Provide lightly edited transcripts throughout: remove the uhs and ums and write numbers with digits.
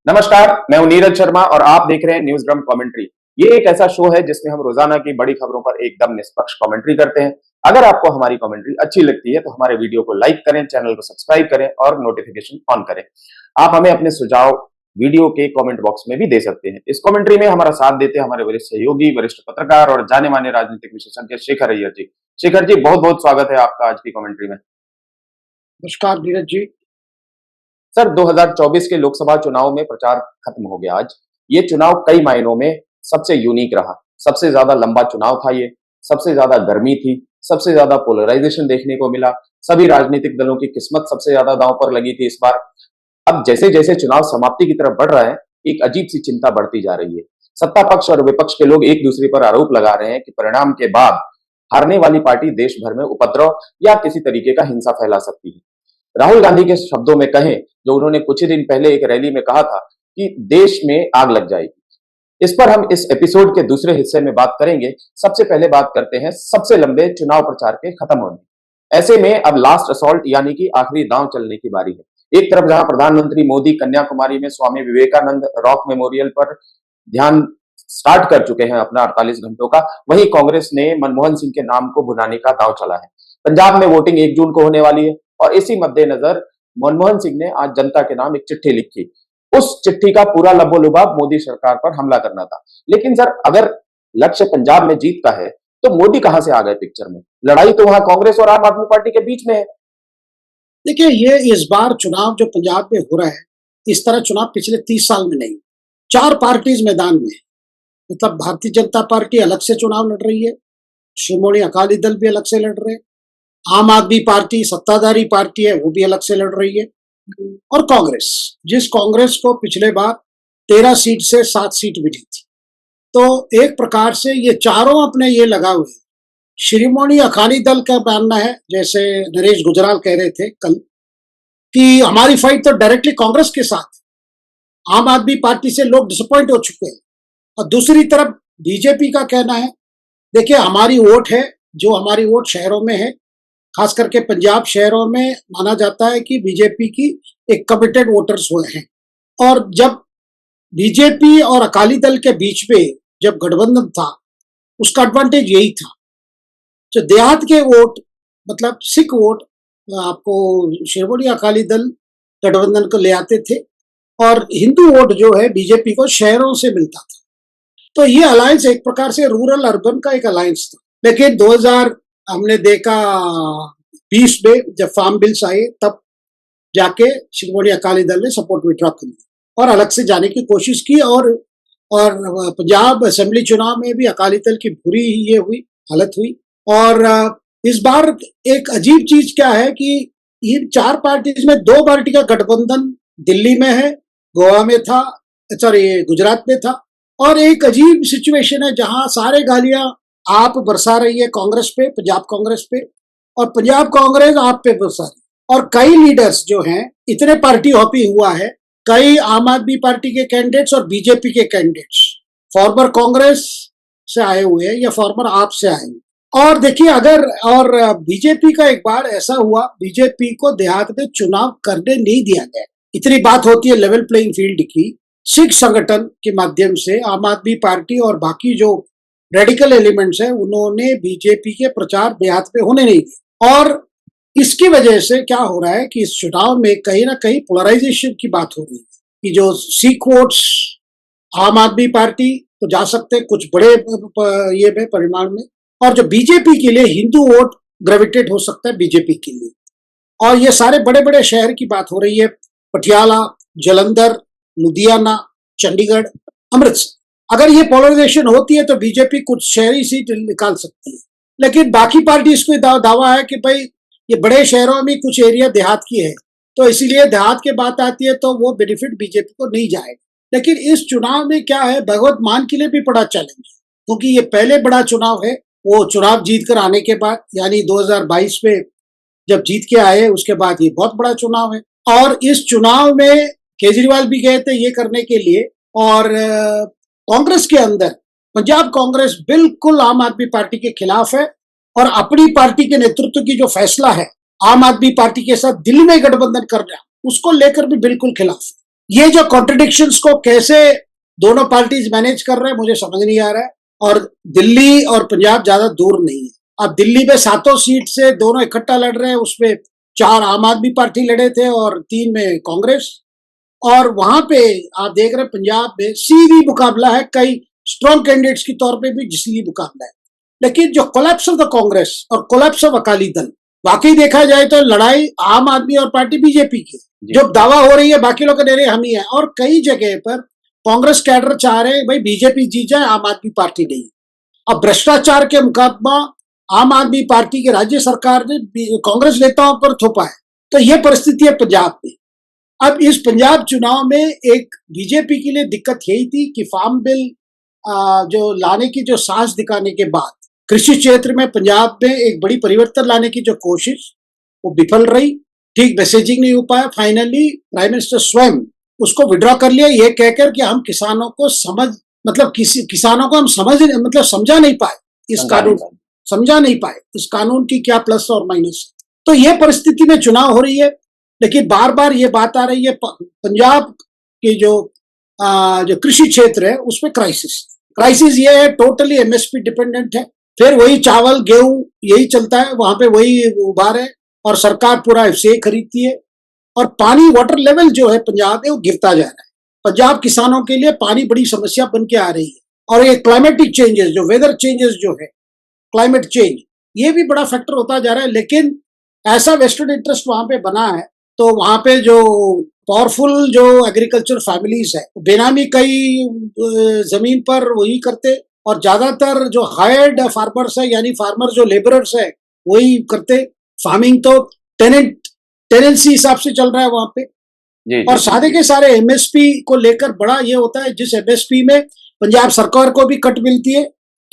नमस्कार, मैं हूं नीरज शर्मा और आप देख रहे हैं न्यूज ड्रम कमेंट्री। ये एक ऐसा शो है जिसमें हम रोजाना की बड़ी खबरों पर एकदम निष्पक्ष कमेंट्री करते हैं। अगर आपको हमारी कमेंट्री अच्छी लगती है तो हमारे वीडियो को लाइक करें, चैनल को सब्सक्राइब करें और नोटिफिकेशन ऑन करें। आप हमें अपने सुझाव वीडियो के कमेंट बॉक्स में भी दे सकते हैं। इस कमेंट्री में हमारा साथ देते हैं हमारे वरिष्ठ सहयोगी, वरिष्ठ पत्रकार और जाने माने राजनीतिक विशेषज्ञ शेखर अय्यर जी। शेखर जी, बहुत बहुत स्वागत है आपका आज की कमेंट्री में। नमस्कार नीरज जी। सर, 2024 के लोकसभा चुनाव में प्रचार खत्म हो गया आज। ये चुनाव कई मायनों में सबसे यूनिक रहा। सबसे ज्यादा लंबा चुनाव था ये, सबसे ज्यादा गर्मी थी, सबसे ज्यादा पोलराइजेशन देखने को मिला। सभी राजनीतिक दलों की किस्मत सबसे ज्यादा दांव पर लगी थी इस बार। अब जैसे जैसे चुनाव समाप्ति की तरफ बढ़ रहा है, एक अजीब सी चिंता बढ़ती जा रही है। सत्ता पक्ष और विपक्ष के लोग एक दूसरे पर आरोप लगा रहे हैं कि परिणाम के बाद हारने वाली पार्टी देश भर में उपद्रव या किसी तरीके का हिंसा फैला सकती है। राहुल गांधी के शब्दों में कहें, जो उन्होंने कुछ ही दिन पहले एक रैली में कहा था कि देश में आग लग जाएगी। इस पर हम इस एपिसोड के दूसरे हिस्से में बात करेंगे। सबसे पहले बात करते हैं सबसे लंबे चुनाव प्रचार के खत्म होने। ऐसे में अब लास्ट असॉल्ट यानी कि आखिरी दांव चलने की बारी है। एक तरफ जहां प्रधानमंत्री मोदी कन्याकुमारी में स्वामी विवेकानंद रॉक मेमोरियल पर ध्यान स्टार्ट कर चुके हैं अपना 48 घंटों का, वहीं कांग्रेस ने मनमोहन सिंह के नाम को भुनाने का दांव चला है। पंजाब में वोटिंग 1 जून को होने वाली है और इसी मद्देनजर मनमोहन सिंह ने आज जनता के नाम एक चिट्ठी लिखी। उस चिट्ठी का पूरा लबोलुबाब मोदी सरकार पर हमला करना था। लेकिन सर, अगर लक्ष्य पंजाब में जीत का है तो मोदी कहां से आ गए पिक्चर में? लड़ाई तो वहां कांग्रेस और आम आदमी पार्टी के बीच में है। देखिए, ये इस बार चुनाव जो पंजाब में हो रहा है, इस तरह चुनाव पिछले 30 साल में नहीं। 4 पार्टीज मैदान में है। मतलब भारतीय जनता पार्टी अलग से चुनाव लड़ रही है, शिरोमणि अकाली दल भी अलग से लड़ रहे हैं, आम आदमी पार्टी सत्ताधारी पार्टी है वो भी अलग से लड़ रही है, और कांग्रेस, जिस कांग्रेस को पिछले बार 13 सीट से 7 सीट मिली थी। तो एक प्रकार से ये चारों अपने ये लगा हुए हैं। शिरोमणि अकाली दल का मानना है, जैसे नरेश गुजराल कह रहे थे कल, कि हमारी फाइट तो डायरेक्टली कांग्रेस के साथ है। आम आदमी पार्टी से लोग डिसअपॉइंट हो चुके हैं। और दूसरी तरफ बीजेपी का कहना है, देखिए हमारी वोट है, जो हमारी वोट शहरों में है, खास करके पंजाब शहरों में माना जाता है कि बीजेपी की एक कमिटेड वोटर्स हुए हैं। और जब बीजेपी और अकाली दल के बीच में जब गठबंधन था, उसका एडवांटेज यही था, जो देहात के वोट, मतलब सिख वोट, आपको शिरोमणि अकाली दल गठबंधन को ले आते थे, और हिंदू वोट जो है बीजेपी को शहरों से मिलता था। तो ये अलायंस एक प्रकार से रूरल अर्बन का एक अलायंस था। लेकिन 2000 हमने देखा 20 में जब फार्म बिल्स आए, तब जाके शिरोमणि अकाली दल ने सपोर्ट विड्रॉ कर लिया और अलग से जाने की कोशिश की। और पंजाब असेंबली चुनाव में भी अकाली दल की बुरी ये हुई हालत हुई। और इस बार एक अजीब चीज क्या है कि इन 4 पार्टीज में 2 पार्टी का गठबंधन दिल्ली में है, गोवा में था, सॉरी गुजरात में था। और एक अजीब सिचुएशन है जहां सारे गालियां आप बरसा रही है कांग्रेस पे, पंजाब कांग्रेस पे, और पंजाब कांग्रेस आप पे बरसा रही है। और कई लीडर्स जो हैं, इतने पार्टी हॉपिंग हुआ है, कई आम आदमी पार्टी के कैंडिडेट्स और बीजेपी के कैंडिडेट्स फॉर्मर कांग्रेस से आए हुए हैं या फॉर्मर आप से आए हुए। और देखिए, अगर और बीजेपी का एक बार ऐसा हुआ, बीजेपी को देहात में चुनाव करने नहीं दिया गया। इतनी बात होती है लेवल प्लेइंग फील्ड की, सिख संगठन के माध्यम से आम आदमी पार्टी और बाकी जो रेडिकल एलिमेंट्स हैं, उन्होंने बीजेपी के प्रचार देहात में होने नहीं दिया। और इसकी वजह से क्या हो रहा है कि इस चुनाव में कहीं ना कहीं पोलराइजेशन की बात हो रही है कि जो सिख वोट्स आम आदमी पार्टी तो जा सकते हैं कुछ बड़े ये में परिमाण में, और जो बीजेपी के लिए हिंदू वोट ग्रेविटेट हो सकता है बीजेपी के लिए। और ये सारे बड़े बड़े शहर की बात हो रही है, पटियाला, जलंधर, लुधियाना, चंडीगढ़, अमृतसर। अगर ये पोलराइजेशन होती है तो बीजेपी कुछ शहरी सीट निकाल सकती है। लेकिन बाकी पार्टी को दावा है कि भाई ये बड़े शहरों में कुछ एरिया देहात की है, तो इसीलिए देहात की बात आती है तो वो बेनिफिट बीजेपी को नहीं जाएगा। लेकिन इस चुनाव में क्या है, भगवत मान के लिए भी बड़ा चैलेंज है, क्योंकि ये पहले बड़ा चुनाव है। वो चुनाव जीत कर आने के बाद, यानी 2022 में जब जीत के आए, उसके बाद ये बहुत बड़ा चुनाव है। और इस चुनाव में केजरीवाल भी गए थे ये करने के लिए। और कांग्रेस के अंदर पंजाब कांग्रेस बिल्कुल आम आदमी पार्टी के खिलाफ है, और अपनी पार्टी के नेतृत्व की जो फैसला है आम आदमी पार्टी के साथ दिल्ली में गठबंधन करना, उसको लेकर भी बिल्कुल खिलाफ है। ये जो कॉन्ट्रडिक्शंस को कैसे दोनों पार्टीज मैनेज कर रहे हैं मुझे समझ नहीं आ रहा है। और दिल्ली और पंजाब ज्यादा दूर नहीं है। अब दिल्ली में 7 सीट से दोनों इकट्ठा लड़ रहे हैं, उसमें 4 आम आदमी पार्टी लड़े थे और 3 में कांग्रेस। और वहां पे आप देख रहे हैं पंजाब में सीधी मुकाबला है, कई स्ट्रॉन्ग कैंडिडेट्स के तौर पे भी सीधी मुकाबला है। लेकिन जो कोलैप्स ऑफ द कांग्रेस और कोलैप्स ऑफ अकाली दल, वाकई देखा जाए तो लड़ाई आम आदमी और पार्टी बीजेपी की है। जो दावा हो रही है बाकी लोग कह रहे हम ही है, और कई जगह पर कांग्रेस कैडर चाह रहे हैं भाई बीजेपी जीत जाए, आम आदमी पार्टी नहीं। अब भ्रष्टाचार के मुकदमा आम आदमी पार्टी की राज्य सरकार ने कांग्रेस नेताओं पर थोपा है। तो यह परिस्थिति है पंजाब में। अब इस पंजाब चुनाव में एक बीजेपी के लिए दिक्कत यही थी कि फार्म बिल जो लाने की जो साहस दिखाने के बाद कृषि क्षेत्र में पंजाब में एक बड़ी परिवर्तन लाने की जो कोशिश वो विफल रही। ठीक मैसेजिंग नहीं हो पाया। फाइनली प्राइम मिनिस्टर स्वयं उसको विड्रॉ कर लिया, ये कहकर कि हम किसानों को किसानों को हम समझा नहीं पाए इस कानून, समझा नहीं पाए इस कानून की क्या प्लस और माइनस है। तो ये परिस्थिति में चुनाव हो रही है। लेकिन बार बार ये बात आ रही है पंजाब की जो कृषि क्षेत्र है उसमें क्राइसिस ये है, टोटली एमएसपी डिपेंडेंट है। फिर वही चावल गेहूं यही चलता है, वहां पे वही उभार है और सरकार पूरा एफसीआई खरीदती है। और पानी वाटर लेवल जो है पंजाब में वो गिरता जा रहा है। पंजाब किसानों के लिए पानी बड़ी समस्या बन के आ रही है। और ये क्लाइमेटिक चेंजेस जो वेदर चेंजेस जो है, क्लाइमेट चेंज, ये भी बड़ा फैक्टर होता जा रहा है। लेकिन ऐसा वेस्टेड इंटरेस्ट वहां पे बना है, तो वहां पे जो पावरफुल जो एग्रीकल्चर फैमिलीज है बेनामी कई जमीन पर वही करते, और ज्यादातर जो हायर्ड फार्मर्स है यानी फार्मर जो लेबरर्स है वही करते। फार्मिंग तो टेनेंसी हिसाब से चल रहा है वहां पे। और सारे के सारे एमएसपी को लेकर बड़ा ये होता है, जिस एमएसपी में पंजाब सरकार को भी कट मिलती है,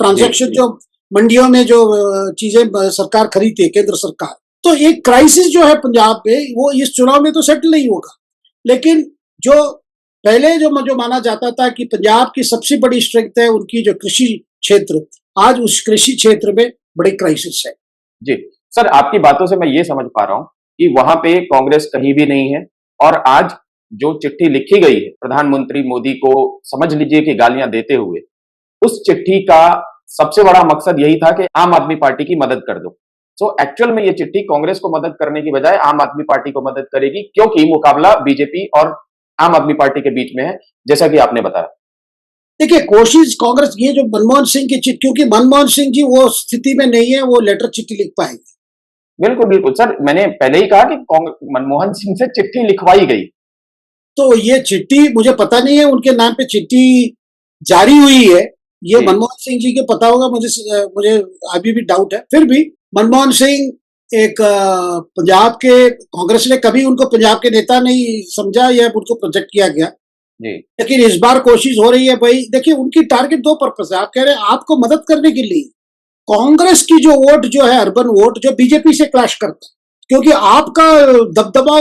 ट्रांजैक्शन जो मंडियों में जो चीजें सरकार खरीदती है केंद्र सरकार। तो एक क्राइसिस जो है पंजाब में वो इस चुनाव में तो सेटल नहीं होगा। लेकिन जो पहले जो माना जाता था कि पंजाब की सबसे बड़ी स्ट्रेंथ है उनकी जो कृषि क्षेत्र, आज उस कृषि क्षेत्र में बड़ी क्राइसिस है। जी सर, आपकी बातों से मैं ये समझ पा रहा हूँ कि वहां पे कांग्रेस कहीं भी नहीं है। और आज जो चिट्ठी लिखी गई है प्रधानमंत्री मोदी को, समझ लीजिए कि गालियां देते हुए, उस चिट्ठी का सबसे बड़ा मकसद यही था कि आम आदमी पार्टी की मदद कर दो। सो एक्चुअल में ये चिट्ठी कांग्रेस को मदद करने की बजाय आम आदमी पार्टी को मदद करेगी, क्योंकि मुकाबला बीजेपी और आम आदमी पार्टी के बीच में है, जैसा कि आपने बताया। देखिए कोशिश कांग्रेस, ये जो मनमोहन सिंह की चिट्ठी, क्योंकि मनमोहन सिंह जी वो स्थिति में नहीं है वो लेटर चिट्ठी लिख पाएंगे। बिल्कुल बिल्कुल सर, मैंने पहले ही कहा कि मनमोहन सिंह से चिट्ठी लिखवाई गई। तो ये चिट्ठी मुझे पता नहीं है उनके नाम पे चिट्ठी जारी हुई है, ये मनमोहन सिंह जी के पता होगा। मुझे अभी भी डाउट है। फिर भी मनमोहन सिंह एक पंजाब के, कांग्रेस ने कभी उनको पंजाब के नेता नहीं समझा या उनको प्रोजेक्ट किया गया जी। लेकिन इस बार कोशिश हो रही है। भाई देखिए उनकी टारगेट 2 पर्पस है। आप कह रहे हैं आपको मदद करने के लिए कांग्रेस की जो वोट जो है, अर्बन वोट जो बीजेपी से क्लैश करता है, क्योंकि आपका दबदबा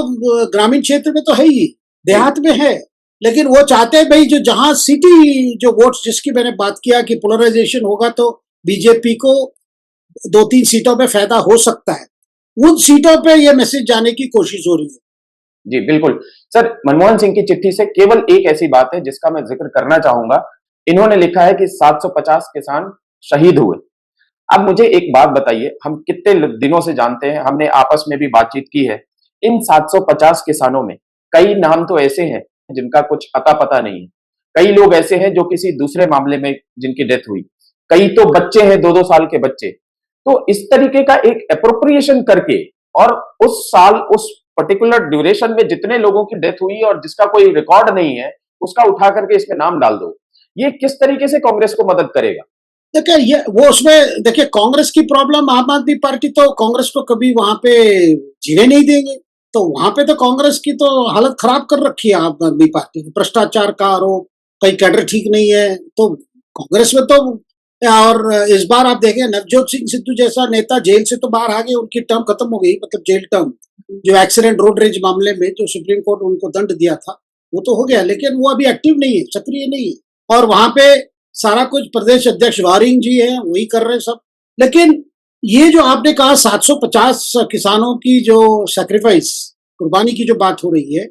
ग्रामीण क्षेत्र में तो है ही, देहात में है। लेकिन वो चाहते हैं भाई जो जहां सिटी जो वोट्स जिसकी मैंने बात किया कि पोलराइजेशन होगा तो बीजेपी को 2-3 सीटों पे फायदा हो सकता है, उन सीटों पे ये मैसेज जाने की कोशिश हो रही है। जी बिल्कुल सर, मनमोहन सिंह की चिट्ठी से केवल एक ऐसी बात है जिसका मैं जिक्र करना चाहूंगा। इन्होंने लिखा है कि 750 किसान शहीद हुए। अब मुझे एक बात बताइए, हम कितने दिनों से जानते हैं, हमने आपस में भी बातचीत की है, इन 750 किसानों में कई नाम तो ऐसे हैं जिनका कुछ अता पता नहीं है, कई लोग ऐसे हैं जो किसी दूसरे मामले में जिनकी डेथ हुई, कई तो बच्चे हैं 2-2 साल के बच्चे। तो इस तरीके का एक अप्रोप्रिएशन करके और उस साल उस पर्टिकुलर ड्यूरेशन में जितने लोगों की डेथ हुई और जिसका कोई रिकॉर्ड नहीं है उसका उठा करके इसमें नाम डाल दो, ये किस तरीके से कांग्रेस को मदद करेगा? देखिए ये वो उसमें देखिए कांग्रेस की प्रॉब्लम, आम आदमी पार्टी तो कांग्रेस को कभी वहां पे जीने नहीं देंगे। तो वहां पे तो कांग्रेस की तो हालत खराब कर रखी है आम आदमी पार्टी की, भ्रष्टाचार का आरोप, कई कैडर ठीक नहीं है। तो कांग्रेस में तो, और इस बार आप देखें नवजोत सिंह सिद्धू जैसा नेता जेल से तो बाहर आ गए, उनकी टर्म खत्म हो गई, मतलब जेल टर्म, जो एक्सीडेंट रोड रेज मामले में जो सुप्रीम कोर्ट उनको दंड दिया था वो तो हो गया, लेकिन वो अभी एक्टिव नहीं है, सक्रिय नहीं है। और वहां पे सारा कुछ प्रदेश अध्यक्ष वारिंग जी हैं, वही कर रहे हैं सब। लेकिन ये जो आपने कहा 750 किसानों की जो सैक्रिफाइस, कुर्बानी की जो बात हो रही है,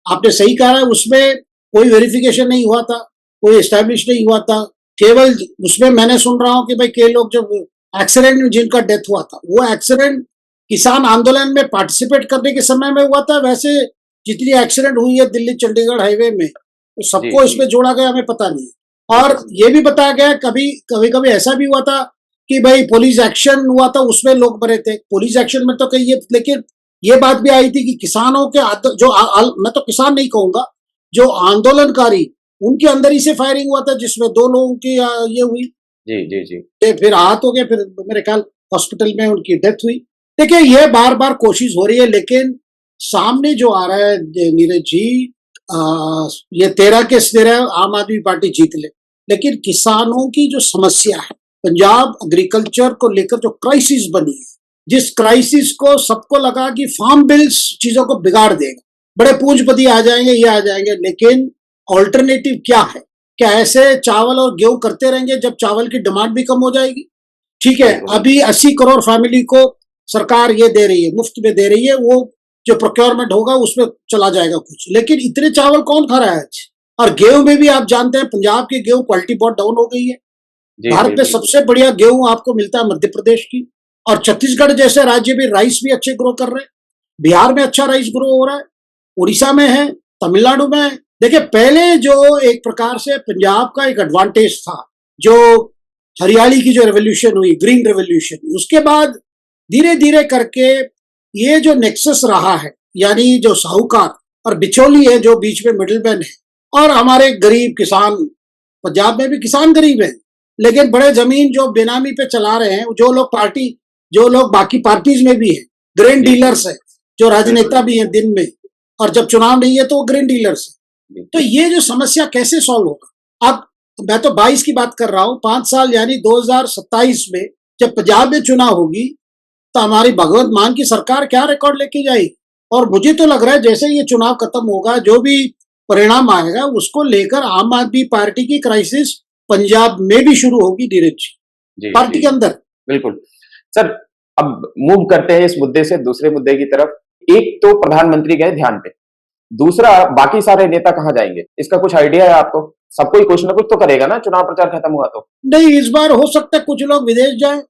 आपने सही कहा है, उसमें कोई वेरिफिकेशन नहीं हुआ था, कोई एस्टैब्लिश नहीं हुआ था। केवल उसमें मैंने सुन रहा हूँ कि भाई कई लोग जब एक्सीडेंट में जिनका डेथ हुआ था, वो एक्सीडेंट किसान आंदोलन में पार्टिसिपेट करने के समय में हुआ था। वैसे जितनी एक्सीडेंट हुई है दिल्ली चंडीगढ़ हाईवे में, तो जी सबको जी इसमें जोड़ा गया, हमें पता नहीं। और बिल्कुल ये भी बताया गया कभी कभी कभी ऐसा भी हुआ था कि भाई पुलिस एक्शन हुआ था, उसमें लोग मरे थे। पुलिस एक्शन में तो कहीं ये, लेकिन ये बात भी आई थी कि किसानों के मैं तो किसान नहीं कहूंगा, जो आंदोलनकारी, उनके अंदर ही से फायरिंग हुआ था, जिसमें 2 लोगों की ये हुई, जी जी जी फिर आहत हो गए, फिर मेरे ख्याल हॉस्पिटल में उनकी डेथ हुई। देखिए ये बार बार कोशिश हो रही है, लेकिन सामने जो आ रहा है नीरज जी, ये 13 के 13 आम आदमी पार्टी जीत ले, लेकिन किसानों की जो समस्या है, पंजाब एग्रीकल्चर को लेकर जो क्राइसिस बनी है, जिस क्राइसिस को सबको लगा कि फार्म बिल्स चीजों को बिगाड़ देगा, बड़े पूंजीपति आ जाएंगे, ये आ जाएंगे, लेकिन ऑल्टरनेटिव क्या है? क्या ऐसे चावल और गेहूं करते रहेंगे जब चावल की डिमांड भी कम हो जाएगी? ठीक है, बिल्कुल अभी 80 करोड़ फैमिली को सरकार ये दे रही है, मुफ्त में दे रही है, वो जो प्रोक्योरमेंट होगा उसमें चला जाएगा कुछ, लेकिन इतने चावल कौन खा रहा है आज? और गेहूं में भी आप जानते हैं, पंजाब की गेहूं क्वालिटी बहुत डाउन हो गई है। जी भारत जी में बिल्कुल सबसे बढ़िया गेहूं आपको मिलता है मध्य प्रदेश की, और छत्तीसगढ़ जैसे राज्य भी राइस भी अच्छे ग्रो कर रहे हैं। बिहार में अच्छा राइस ग्रो हो रहा है, उड़ीसा में है, तमिलनाडु में है। देखिए पहले जो एक प्रकार से पंजाब का एक एडवांटेज था, जो हरियाली की जो रेवोल्यूशन हुई, ग्रीन रेवोल्यूशन, उसके बाद धीरे धीरे करके ये जो नेक्सस रहा है, यानी जो साहूकार और बिचौली है, जो बीच में मिडिलमैन है, और हमारे गरीब किसान, पंजाब में भी किसान गरीब है, लेकिन बड़े जमीन जो बेनामी पे चला रहे हैं, जो लोग बाकी पार्टीज में भी है, ग्रेन जी जी डीलर्स है, जो बिल्कुल राजनेता भी है दिन में, और जब चुनाव नहीं है तो वो ग्रेन डीलर्स है। तो बिल्कुल ये जो समस्या कैसे सॉल्व होगा? अब मैं तो 22 की बात कर रहा हूँ, 5 साल यानी 2027 में जब पंजाब में चुनाव होगी, तो हमारी भगवंत मान की सरकार क्या रिकॉर्ड लेके जाएगी? और मुझे तो लग रहा है जैसे ये चुनाव खत्म होगा, जो भी परिणाम आएगा उसको लेकर आम आदमी पार्टी की क्राइसिस पंजाब में भी शुरू होगी, नीरज जी, जी पार्टी जी के अंदर। बिल्कुल सर। अब मूव करते हैं इस मुद्दे से दूसरे मुद्दे की तरफ। एक तो प्रधानमंत्री गए ध्यान पे, दूसरा बाकी सारे नेता कहाँ जाएंगे, इसका कुछ आइडिया है आपको? सब कोई कुछ ना कुछ तो करेगा ना चुनाव प्रचार खत्म हुआ तो। नहीं, इस बार हो सकता है कुछ लोग विदेश जाए।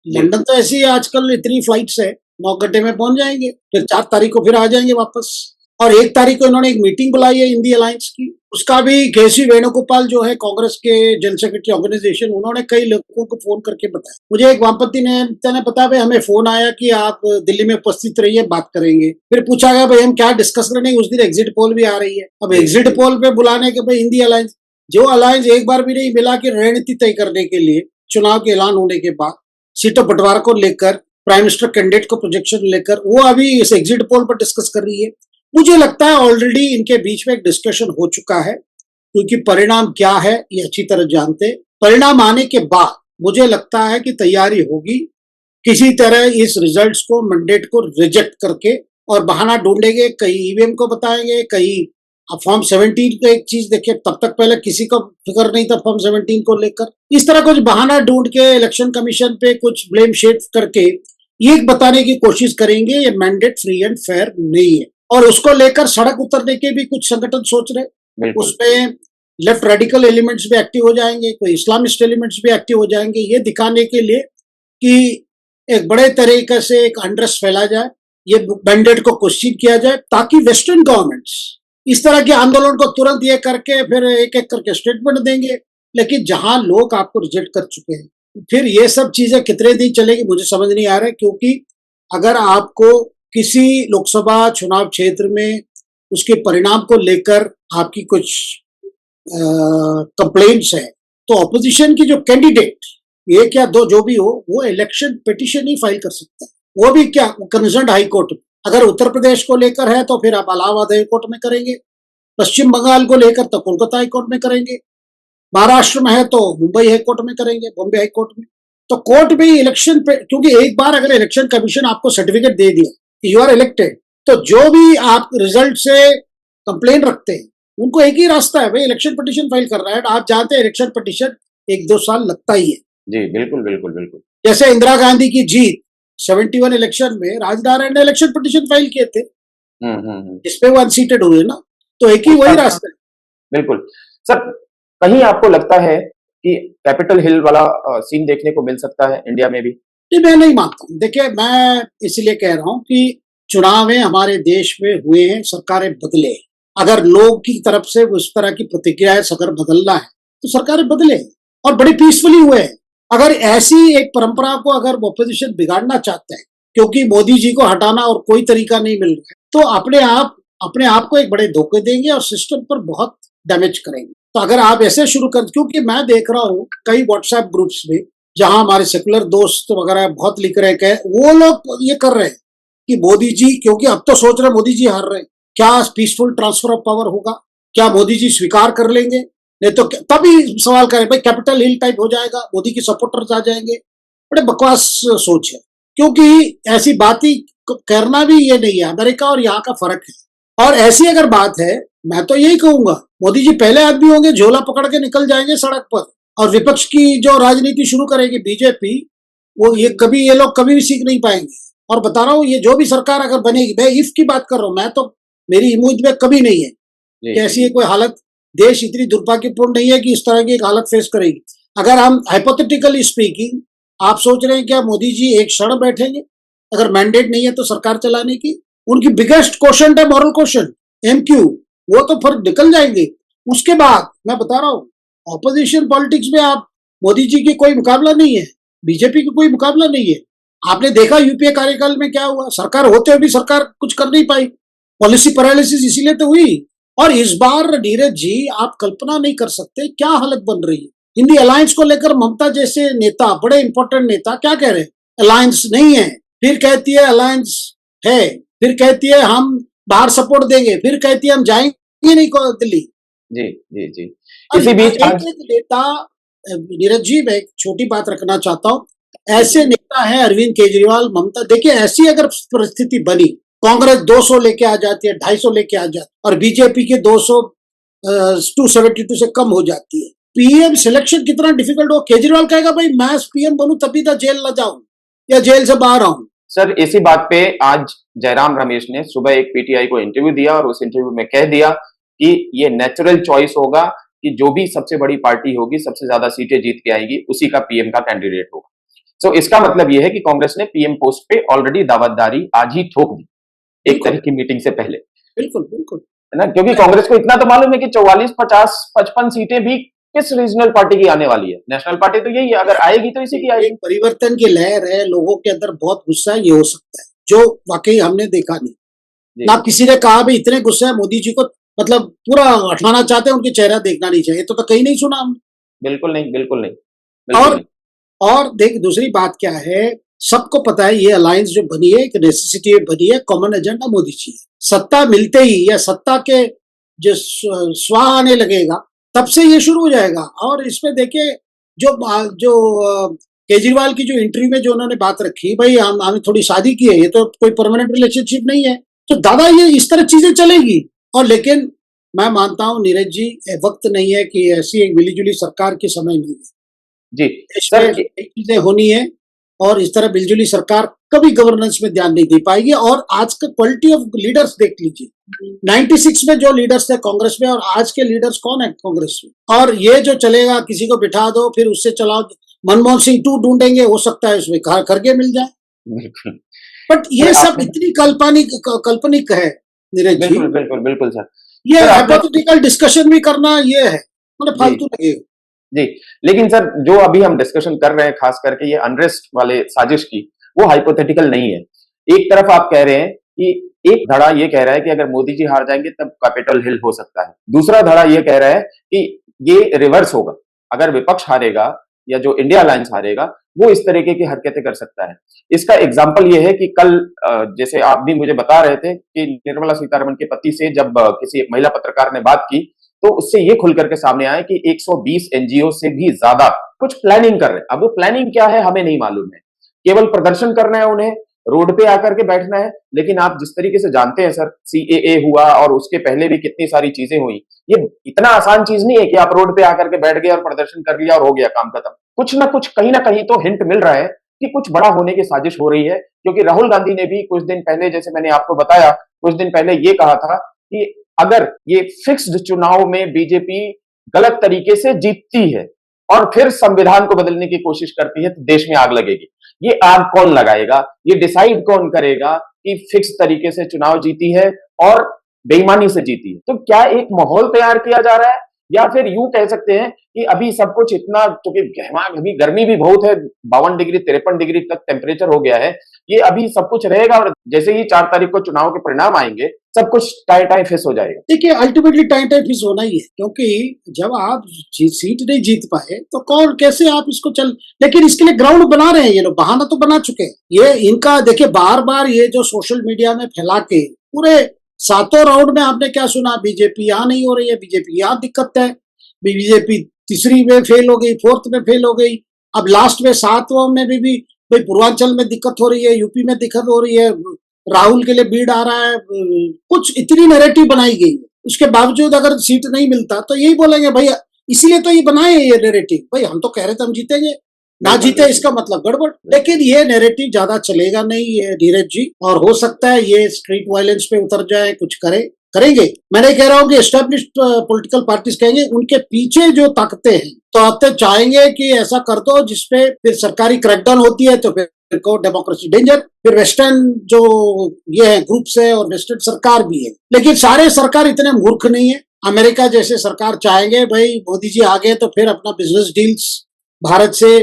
जी लंदन तो ऐसी है आजकल, इतनी फ्लाइट्स है, 9 घंटे में पहुंच जाएंगे, फिर 4 तारीख को फिर आ जाएंगे वापस। और 1 तारीख को इन्होंने एक मीटिंग बुलाई है इंडी अलायंस की, उसका भी केसी वेणुगोपाल जो है कांग्रेस के जनरल सेक्रेटरी ऑर्गेनाइजेशन, उन्होंने कई लोगों को फोन करके बताया। मुझे एक वामपंथी ने बताया भाई हमें फोन आया कि आप दिल्ली में उपस्थित रहिए, बात करेंगे। फिर पूछा गया भाई हम क्या डिस्कस करेंगे, उस दिन एग्जिट पोल भी आ रही है। अब जी एग्जिट जी पोल पे बुलाने के भाई इंडी अलायंस, जो अलायंस एक बार भी नहीं मिला कि रणनीति तय करने के लिए, चुनाव के ऐलान होने के बाद सीटों बंटवारा को लेकर, प्राइम मिनिस्टर कैंडिडेट को प्रोजेक्शन लेकर, वो अभी इस एग्जिट पोल पर डिस्कस कर रही है। मुझे लगता है ऑलरेडी इनके बीच में एक डिस्कशन हो चुका है, क्योंकि परिणाम क्या है ये अच्छी तरह जानते हैं। परिणाम आने के बाद मुझे लगता है कि तैयारी होगी किसी तरह इस रिजल्ट्स को, मैंडेट को रिजेक्ट करके, और बहाना ढूंढेंगे, कहीं ईवीएम को बताएंगे, कहीं फॉर्म 17 को। एक चीज देखिए, तब तक पहले किसी को फिक्र नहीं था फॉर्म 17 को लेकर, इस तरह कुछ बहाना ढूंढ के इलेक्शन कमीशन पे कुछ ब्लेम शिफ्ट करके ये बताने की कोशिश करेंगे ये मैंडेट फ्री एंड फेयर नहीं है। और उसको लेकर सड़क उतरने के भी कुछ संगठन सोच रहे, बिल्कुल उसमें लेफ्ट रेडिकल एलिमेंट्स भी एक्टिव हो जाएंगे, कोई इस्लामिस्ट एलिमेंट्स भी एक्टिव हो जाएंगे, ये दिखाने के लिए कि एक बड़े तरीके से एक अनरेस्ट फैला जाए, ये मैंडेट को क्वेश्चन किया जाए, ताकि वेस्टर्न गवर्नमेंट्स इस तरह के आंदोलन को तुरंत ये करके फिर एक एक करके स्टेटमेंट देंगे। लेकिन जहां लोग आपको रिजेक्ट कर चुके हैं, फिर ये सब चीजें कितने दिन चलेगी मुझे समझ नहीं आ रहा है। क्योंकि अगर आपको किसी लोकसभा चुनाव क्षेत्र में उसके परिणाम को लेकर आपकी कुछ कंप्लेंट्स है, तो ऑपोजिशन की जो कैंडिडेट, एक या दो जो भी हो, वो इलेक्शन पिटिशन ही फाइल कर सकता है। वो भी क्या, कंसर्न हाई कोर्ट में। अगर उत्तर प्रदेश को लेकर है तो फिर आप इलाहाबाद हाई कोर्ट में करेंगे, पश्चिम बंगाल को लेकर तो कोलकाता हाई कोर्ट में करेंगे, महाराष्ट्र में है तो मुंबई हाई कोर्ट में करेंगे, बॉम्बे हाई कोर्ट में। तो कोर्ट भी इलेक्शन पे, क्योंकि एक बार अगर इलेक्शन कमीशन आपको सर्टिफिकेट दे दिया कि यू आर इलेक्टेड, तो जो भी आप रिजल्ट से कंप्लेन रखते हैं उनको एक ही रास्ता है भाई, इलेक्शन पिटिशन फाइल कर रहा है। आप जानते हैं इलेक्शन पिटिशन 1-2 साल लगता ही है। जी बिल्कुल बिल्कुल बिल्कुल जैसे इंदिरा गांधी की जीत 71 इलेक्शन में राजनारायण ने इलेक्शन पिटिशन फाइल किए थे, जिसपे वो अनसीटेड हुए ना, तो एक ही वही रास्ता है। बिल्कुल सर, कहीं आपको लगता है कि कैपिटल हिल वाला सीन देखने को मिल सकता है इंडिया में भी? नहीं, मैं नहीं मानता हूँ। देखिए, मैं इसलिए कह रहा हूँ कि चुनावें हमारे देश में हुए हैं, सरकारें बदले। अगर लोग की तरफ से उस तरह की प्रतिक्रिया है, अगर बदलना है, तो सरकारें बदले और बड़ी पीसफुली हुए हैं। अगर ऐसी एक परंपरा को अगर ऑपोजिशन बिगाड़ना चाहता है, क्योंकि मोदी जी को हटाना और कोई तरीका नहीं मिल रहा है, तो अपने आप को एक बड़े धोखे देंगे और सिस्टम पर बहुत डैमेज करेंगे। तो अगर आप ऐसे शुरू कर, क्योंकि मैं देख रहा हूँ कई व्हाट्सएप ग्रुप्स में, जहां हमारे सेकुलर दोस्त वगैरह बहुत लिख रहे हैं, वो लोग ये कर रहे हैं कि मोदी जी, क्योंकि अब तो सोच रहे हैं मोदी जी हार रहे हैं, क्या पीसफुल ट्रांसफर ऑफ पावर होगा, क्या मोदी जी स्वीकार कर लेंगे, नहीं तो तभी सवाल करें भाई कैपिटल हिल टाइप हो जाएगा, मोदी के सपोर्टर्स आ जाएंगे। बड़े बकवास सोच है, क्योंकि ऐसी बात ही करना भी ये नहीं है। अमेरिका और यहाँ का फर्क है। और ऐसी अगर बात है, मैं तो यही कहूंगा, मोदी जी पहले आदमी होंगे, झोला पकड़ के निकल जाएंगे सड़क पर, और विपक्ष की जो राजनीति शुरू करेगी बीजेपी, वो ये लोग कभी भी सीख नहीं पाएंगे। और बता रहा हूँ, ये जो भी सरकार अगर बनेगी, मैं इफ की बात कर रहा हूँ, मैं तो, मेरी उम्मीद में कभी नहीं है कि ऐसी कोई हालत, देश इतनी दुर्भाग्यपूर्ण नहीं है कि इस तरह की एक हालत फेस करेगी। अगर हम हाइपोथेटिकली स्पीकिंग, आप सोच रहे हैं क्या मोदी जी एक क्षण बैठेंगे अगर मैंडेट नहीं है तो सरकार चलाने की? उनकी बिगेस्ट क्वेश्चन है मॉरल क्वेश्चन, एमक्यू, वो तो फिर निकल जाएंगे। उसके बाद मैं बता रहा हूँ, ऑपोजिशन पॉलिटिक्स में आप, मोदी जी की कोई मुकाबला नहीं है, बीजेपी की कोई मुकाबला नहीं है। आपने देखा यूपीए कार्यकाल में क्या हुआ, सरकार होते हुए भी सरकार कुछ कर नहीं पाई, पॉलिसी पैरालिसिस इसीलिए तो हुई। और इस बार नीरज जी, आप कल्पना नहीं कर सकते क्या हालत बन रही है। हिंदी अलायंस को लेकर ममता जैसे नेता, बड़े इंपॉर्टेंट नेता, क्या कह रहे हैं, अलायंस नहीं है, फिर कहती है अलायंस है, फिर कहती है हम बाहर सपोर्ट देंगे, फिर कहती है हम जाएंगे नहीं दिल्ली। जी जी जी। और इसी बीच एक एक नेता, नीरज जी, मैं एक छोटी बात रखना चाहता हूँ, ऐसे नेता है अरविंद केजरीवाल, ममता, देखिए ऐसी अगर परिस्थिति बनी, कांग्रेस 200 लेके आ जाती है, 250 लेके आ जाती, और बीजेपी के 200 272 से कम हो जाती है, पीएम सिलेक्शन कितना डिफिकल्ट हो। केजरीवाल कहेगा भाई मैं पीएम बनूं तभी तो जेल न जाऊं या जेल से बाहर आऊं। सर, इसी बात पे आज जयराम रमेश ने सुबह एक पीटीआई को इंटरव्यू दिया और उस इंटरव्यू में कह दिया कि ये नेचुरल चॉइस होगा कि जो भी सबसे बड़ी पार्टी होगी, सबसे ज्यादा सीटें जीत के आएगी, उसी का पीएम का कैंडिडेट होगा। सो इसका मतलब यह है कि कांग्रेस ने पीएम पोस्ट पे ऑलरेडी दावतदारी आज ही ठोक दी, एक तरह की मीटिंग से पहले। बिल्कुल बिल्कुल, है ना, क्योंकि कांग्रेस को इतना तो मालूम है कि 44, 50, 55 सीटें भी किस रीजनल पार्टी की आने वाली है। नेशनल पार्टी तो यही है, अगर आएगी तो इसी की आएगी। परिवर्तन की लहर है, लोगों के अंदर बहुत गुस्सा है, ये हो सकता है, जो वाकई हमने देखा नहीं ना। किसी ने कहा भाई इतने गुस्सा है मोदी जी को, मतलब पूरा हटाना चाहते हैं, उनके चेहरा देखना नहीं चाहिए, तो कहीं नहीं सुना हमने। बिल्कुल नहीं, बिल्कुल नहीं, बिल्कुल और नहीं। और देख, दूसरी बात क्या है, सबको पता है ये अलायंस जो बनी है एक नेसेसिटी बनी है, कॉमन एजेंडा मोदी जी है। सत्ता मिलते ही या सत्ता के जो स्वाह आने लगेगा, तब से ये शुरू हो जाएगा। और इसमें देखिए, जो जो केजरीवाल की जो इंटरव्यू में जो उन्होंने बात रखी, भाई हमने थोड़ी शादी की है, ये तो कोई परमानेंट रिलेशनशिप नहीं है, तो दादा ये इस तरह चीजें चलेगी। और लेकिन मैं मानता हूं नीरज जी, वक्त नहीं है कि ऐसी एक मिलीजुली सरकार के समय नहीं है। जी देश सर, में कई चीजें होनी है, और इस तरह मिलजुली सरकार कभी गवर्नेंस में ध्यान नहीं दे पाएगी। और आज का क्वालिटी ऑफ लीडर्स देख लीजिए, 96 में जो लीडर्स थे कांग्रेस में, और आज के लीडर्स कौन है कांग्रेस में। और ये जो चलेगा, किसी को बिठा दो फिर उससे चलाओ, मनमोहन सिंह 2 ढूंढेंगे, हो सकता है उसमें खरगे मिल जाए, बिल्कुल। बट ये सर, सब आपने इतनी काल्पनिक है नीरज जी। बिल्कुल बिल्कुल बिल्कुल सर। ये सर, आपने हाइपोथेटिकल डिस्कशन भी करना, ये है मतलब जी फालतू लगेगा। जी, लेकिन सर जो अभी हम डिस्कशन कर रहे हैं, खास करके ये अनरेस्ट वाले साजिश की, वो हाइपोथेटिकल नहीं है। एक तरफ आप कह रहे हैं कि एक धड़ा ये कह रहा है कि अगर मोदी जी हार जाएंगे तब कैपिटल हिल हो सकता है, दूसरा धड़ा ये कह रहा है कि ये रिवर्स होगा, अगर विपक्ष हारेगा या जो इंडिया अलायंस हारेगा वो इस तरीके की हरकतें कर सकता है। इसका एग्जाम्पल ये है कि कल जैसे आप भी मुझे बता रहे थे कि निर्मला सीतारमण के पति से जब किसी एक महिला पत्रकार ने बात की, तो उससे ये खुल करके सामने आया कि 120 एनजीओ से भी ज्यादा कुछ प्लानिंग कर रहे हैं। अब वो प्लानिंग क्या है हमें नहीं मालूम है, केवल प्रदर्शन करना है उन्हें, रोड पे आकर के बैठना है। लेकिन आप जिस तरीके से जानते हैं सर, सीएए हुआ और उसके पहले भी कितनी सारी चीजें हुई, ये इतना आसान चीज नहीं है कि आप रोड पे आकर के बैठ गए और प्रदर्शन कर लिया और हो गया काम खत्म। कुछ ना कुछ कहीं ना कहीं तो हिंट मिल रहा है कि कुछ बड़ा होने की साजिश हो रही है, क्योंकि राहुल गांधी ने भी कुछ दिन पहले, जैसे मैंने आपको बताया, कुछ दिन पहले ये कहा था कि अगर ये फिक्स्ड चुनाव में बीजेपी गलत तरीके से जीतती है और फिर संविधान को बदलने की कोशिश करती है तो देश में आग लगेगी। ये आग कौन लगाएगा, ये डिसाइड कौन करेगा कि फिक्स तरीके से चुनाव जीती है और बेईमानी से जीती है? तो क्या एक माहौल तैयार किया जा रहा है, या फिर यूं कह सकते हैं कि अभी सब कुछ इतना, क्योंकि अभी गर्मी भी बहुत है, 52 डिग्री 53 डिग्री तक टेम्परेचर हो गया है, ये अभी सब कुछ रहेगा और जैसे ही 4 तारीख को चुनाव के परिणाम आएंगे सब कुछ टाई टाई फिस हो जाएगा? देखिए, अल्टीमेटली टाई टाई फिस होना ही है, क्योंकि जब आप सीट नहीं जीत पाए तो कौन कैसे आप इसको चल, लेकिन इसके लिए ग्राउंड बना रहे हैं ये लोग, बहाना तो बना चुके हैं। ये इनका देखिए, बार बार ये जो सोशल मीडिया में फैला के पूरे 7 राउंड में आपने क्या सुना, बीजेपी यहाँ नहीं हो रही है, बीजेपी यहाँ दिक्कत है, बीजेपी तीसरी में फेल हो गई, 4th में फेल हो गई, अब लास्ट में 7वां में भी भाई पूर्वांचल में दिक्कत हो रही है, यूपी में दिक्कत हो रही है, राहुल के लिए भीड़ आ रहा है, कुछ इतनी नैरेटिव बनाई गई है। उसके बावजूद अगर सीट नहीं मिलता तो यही बोलेंगे भाई, इसीलिए तो ये बनाए ये नैरेटिव, भाई हम तो कह रहे थे हम जीतेंगे, ना जीते इसका मतलब गड़बड़। लेकिन ये नैरेटिव ज्यादा चलेगा नहीं ये नीरज जी, और हो सकता है ये स्ट्रीट वायलेंस पे उतर जाए, कुछ करेंगे। मैं नहीं कह रहा हूँ कि एस्टेब्लिश्ड पॉलिटिकल पार्टीज कहेंगे, उनके पीछे जो ताकतें हैं तो आते चाहेंगे कि ऐसा कर दो जिसपे फिर सरकारी क्रैकडाउन होती है तो फिर को डेमोक्रेसी डेंजर, फिर वेस्टर्न जो ये है ग्रुप्स है और वेस्टर्न सरकार भी है, लेकिन सारे सरकार इतने मूर्ख नहीं है। अमेरिका जैसे सरकार चाहेंगे भाई मोदी जी आ गए तो फिर अपना बिजनेस डील्स भारत से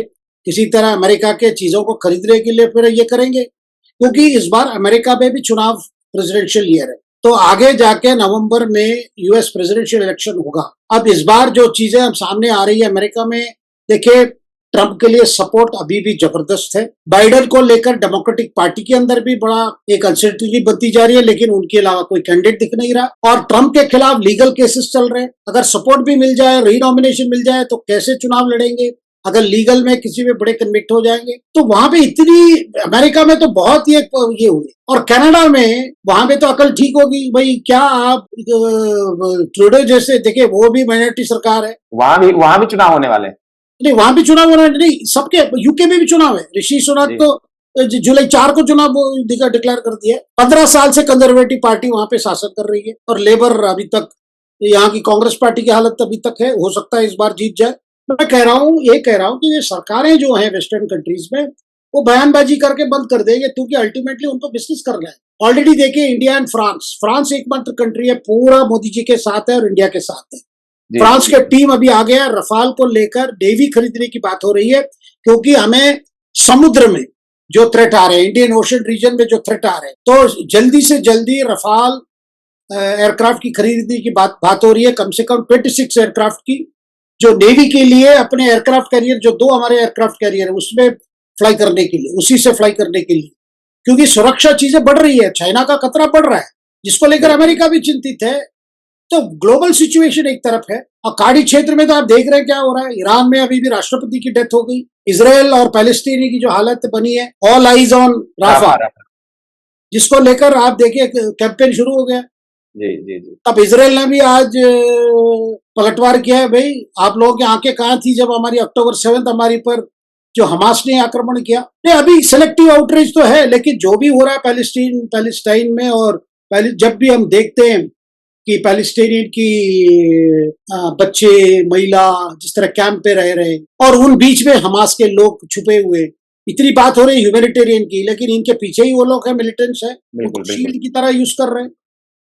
किसी तरह अमेरिका के चीजों को खरीदने के लिए फिर ये करेंगे, क्योंकि इस बार अमेरिका में भी चुनाव प्रेसिडेंशियल ईयर है, तो आगे जाके नवंबर में यूएस प्रेसिडेंशियल इलेक्शन होगा। अब इस बार जो चीजें अब सामने आ रही है अमेरिका में, देखिए ट्रंप के लिए सपोर्ट अभी भी जबरदस्त है, बाइडेन को लेकर डेमोक्रेटिक पार्टी के अंदर भी बड़ा एक अनसर्टेनिटी बनती जा रही है, लेकिन उनके अलावा कोई कैंडिडेट दिख नहीं रहा, और ट्रंप के खिलाफ लीगल केसेस चल रहे हैं। अगर सपोर्ट भी मिल जाए, रीनॉमिनेशन मिल जाए तो कैसे चुनाव लड़ेंगे, अगर लीगल में किसी में बड़े कन्विक्ट हो जाएंगे तो वहां पे इतनी, अमेरिका में तो बहुत ही ये हुई, और कनाडा में वहां पे तो अकल ठीक होगी भाई, क्या आप ट्रूडो जैसे, देखिए वो भी माइनॉरिटी सरकार है, वहां भी चुनाव होने वाले हैं। नहीं वहां भी चुनाव होना नहीं, सबके यूके में भी चुनाव है। ऋषि सुनक तो जुलाई 4 को चुनाव डिक्लेयर कर दिया है। 15 साल से कंजर्वेटिव पार्टी वहां पे शासन कर रही है, और लेबर अभी तक, यहाँ की कांग्रेस पार्टी की हालत अभी तक है, हो सकता है इस बार जीत जाए। मैं कह रहा हूँ कि ये सरकारें जो हैं वेस्टर्न कंट्रीज में, वो बयानबाजी करके बंद कर देंगे, क्योंकि अल्टीमेटली उनको बिजनेस करना है। ऑलरेडी देखिए इंडिया एंड फ्रांस एकमात्र कंट्री है पूरा मोदी जी के साथ है और इंडिया के साथ है। फ्रांस के टीम अभी आ गया, रफाल को लेकर नेवी खरीदने की बात हो रही है, क्योंकि हमें समुद्र में जो थ्रेट आ रहे हैं, इंडियन ओशन रीजन में जो थ्रेट आ रहे हैं, तो जल्दी से जल्दी रफाल एयरक्राफ्ट की खरीदने की बात हो रही है, कम से कम 26 एयरक्राफ्ट की, जो नेवी के लिए अपने एयरक्राफ्ट कैरियर, जो 2 हमारे एयरक्राफ्ट कैरियर है उसमें फ्लाई करने के लिए, उसी से फ्लाई करने के लिए, क्योंकि सुरक्षा चीजें बढ़ रही है, चाइना का खतरा बढ़ रहा है, जिसको लेकर अमेरिका भी चिंतित है। तो ग्लोबल सिचुएशन एक तरफ है, और खाड़ी क्षेत्र में तो आप देख रहे हैं क्या हो रहा है। ईरान में अभी भी राष्ट्रपति की डेथ हो गई, इसराइल और पैलेस्टीन की जो हालत बनी है, ऑल आइज ऑन राफा, जिसको लेकर आप देखिए कैंपेन शुरू हो गया। जी। अब इसराइल ने भी आज पलटवार किया है, भाई आप लोगों की आंखें कहाँ थी जब हमारी अक्टूबर 7 हमारी पर जो हमास ने आक्रमण किया। नहीं, अभी सेलेक्टिव आउटरीच तो है, लेकिन जो भी हो रहा है पैलेस्टाइन में, और जब भी हम देखते हैं कि पैलेस्टीनियन की बच्चे महिला जिस तरह कैंप पे रह रहे हैं, और उन बीच में हमास के लोग छुपे हुए, इतनी बात हो रही है ह्यूमैनिटेरियन की, लेकिन इनके पीछे ही वो लोग हैं, मिलिटेंट्स हैं, शील्ड की तरह यूज कर रहे हैं।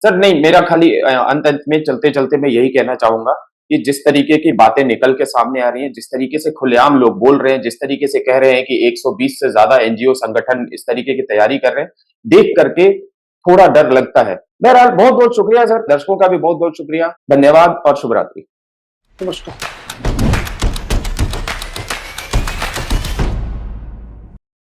सर नहीं, मेरा खाली अंत में चलते चलते मैं यही कहना चाहूंगा कि जिस तरीके की बातें निकल के सामने आ रही हैं, जिस तरीके से खुलेआम लोग बोल रहे हैं, जिस तरीके से कह रहे हैं कि 120 से ज्यादा एनजीओ संगठन इस तरीके की तैयारी कर रहे हैं, देख करके थोड़ा डर लगता है। बहरहाल बहुत बहुत शुक्रिया सर, दर्शकों का भी बहुत बहुत शुक्रिया, धन्यवाद और शुभ रात्रि। नमस्कार।